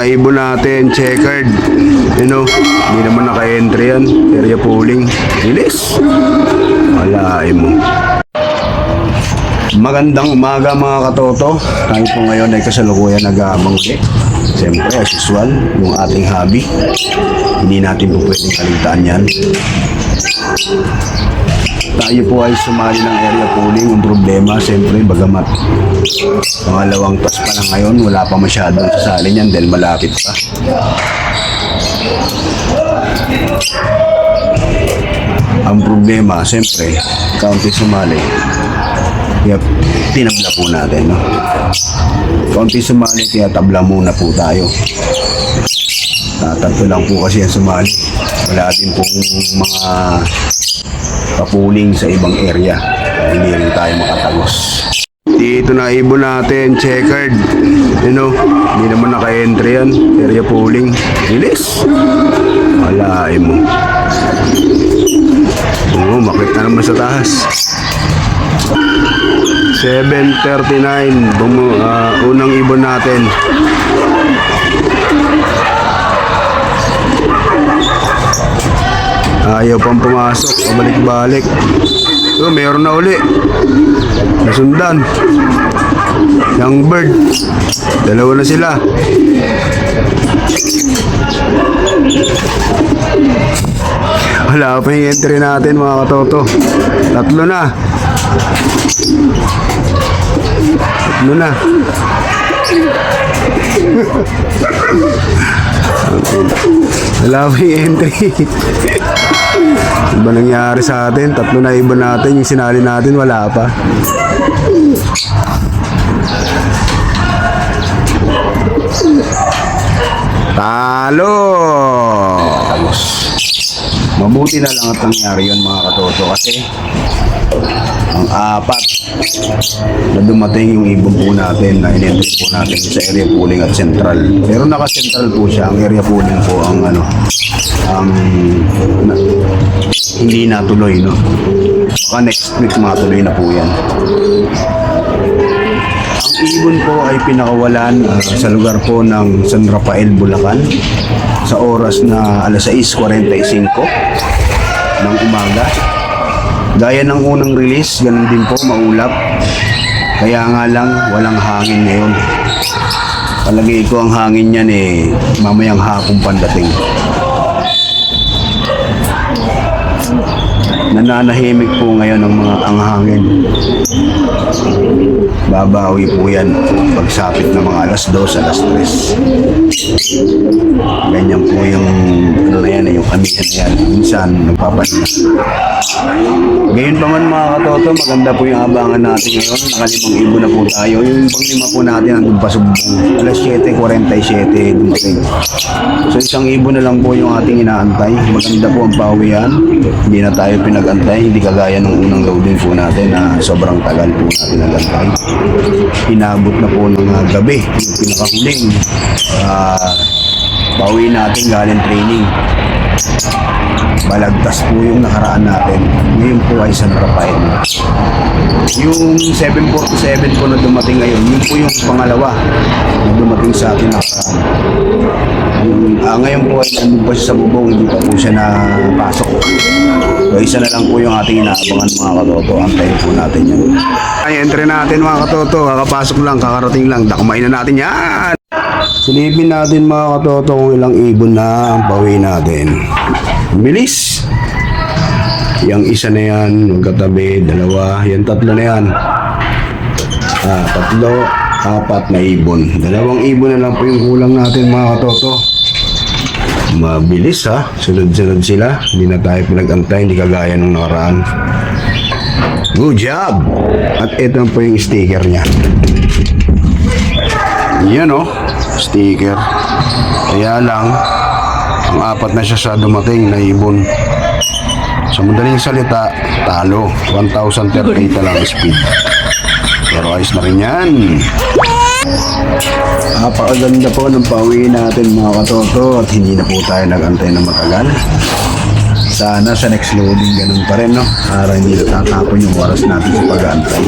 ibon natin, checkered. You know, hindi naman naka-entry yan. Area pooling. Release. Walain mo. Magandang umaga mga katoto. Tayo po ngayon ay kasalukuyan nag-aabang ulit. Siyempre, as usual, yung ating hobby. Hindi natin po pwedeng kaligtaan yan. Tayo po ay sumali ng area pooling. Ang problema, siyempre, bagamat pangalawang tas pa lang ngayon, wala pa masyadong sasali niyan dahil malapit pa. Ang problema, siyempre, kaunti sumali. Kaya tinabla po natin, no? Kaunti sumali, kaya tabla muna po tayo. Tatlo lang po kasi ang sumali. Wala din pong mga papuling sa ibang area. Hindi rin tayo makatagos. Dito na ibon natin, checkered. You know, hindi naman naka-entry yan. Area pooling. Release. Walain mo. Oo, makit na naman sa taas. 7:39 unang ibon natin. Ayaw pang pumasok, pabalik-balik. So, mayroon na uli. Nasundan. Young bird. Dalawa na sila. Wala pa yung entry natin mga katoto. Tatlo na. Wala pa yung entry. Ano ba nangyari sa atin? Tatlo na ibon natin. Yung sinali natin wala pa. Talo! Mabuti na lang at nangyari yun mga katoto kasi ang apat na dumating yung ibon po natin na in-entry po natin sa area pooling at central. Pero naka-central po siya. Ang area pooling po ang hindi natuloy, no? Baka next week matuloy na po yan. Ang ibon po ay pinakawalan sa lugar po ng San Rafael, Bulacan sa oras na alas 6:45 ng umaga. Gaya ng unang release, ganun din po, maulap. Kaya nga lang, walang hangin ngayon. Palagay ko ang hangin niyan mamayang hapong pandating. Nananahimik po ngayon ang hangin. Babawi po yan pagsapit ng mga alas 2, alas 3. Ganyan po yung yung kamihan na yan. Minsan nagpapalit. Ngayon pa man mga katoto, maganda po yung abangan natin ngayon. Nakalimang ibon na po tayo. Yung panglima po natin ang pasubong. Alas 7:47 dumating. So isang ibon na lang po yung ating inaantay. Maganda po ang pawian. Hindi na tayo pinag-antay. Hindi kagaya nung unang loading po natin na sobrang tagal po natin nag-antay. Inabot na po ng gabi. Yung pinakahuling. Bawi natin galing training. Balagtas po yung nakaraan natin. Ngayon po ay San Rafael. Yung 747 po na dumating ngayon, yun po yung pangalawa na dumating sa atin nakaraan. Ngayon po ay nandun po siya sa bubong, hindi pa po siya napasok. So isa na lang po yung ating inaabangan mga katoto. Antayin po natin yan. Ay, entry natin mga katoto. Kakapasok lang, kakarating lang. Dakmain na natin yan. Silipin natin mga katoto kung ilang ibon na ang bawi natin. Bilis. Yang isa na yan, magkatabi, dalawa, yan tatlo na yan. Tatlo, apat na ibon. Dalawang ibon na lang po yung kulang natin mga katoto. Mabilis ha, sunod-sunod sila. Hindi na tayo pinag-antay, hindi kagaya nung nakaraan. Good job! At ito po yung sticker niya. Yan o, sticker. Kaya lang, ang apat na siya sa dumating na ibon. Sa madaling salita, talo. 1,038 na lang speed. Pero ayos na rin yan. Napakaganda po ng pauwi natin mga katoto at hindi na po tayo nag-antay na matagal. Sana sa next loading ganun pa rin, no? Para hindi natatapon yung oras natin sa pag-antay.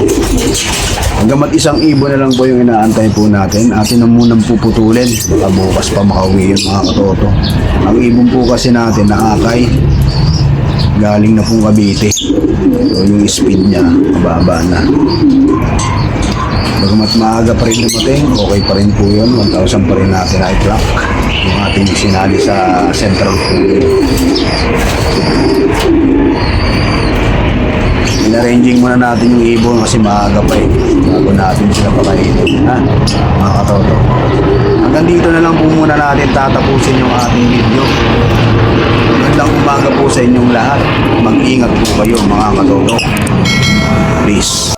Hangga't isang ibon na lang po yung inaantay po natin. Atin na munang puputulin. Baka bukas pa makauwi yung mga katoto. Ang ibon po kasi natin naakay. Galing na pong Cavite. So yung speed niya, mababa na. Bagamat maaga pa rin dumating, okay pa rin po yun. 1,000 pa rin natin ay clock. Yung ating sinali sa central pool. Inarranging muna natin yung ibon kasi maaga pa eh. Bago natin sila pakainin. Ha? Mga katoto. Hanggang dito na lang po muna natin tatapusin yung ating video. Magandang umaga po sa inyong lahat. Mag-ingat po kayo mga katoto. Peace.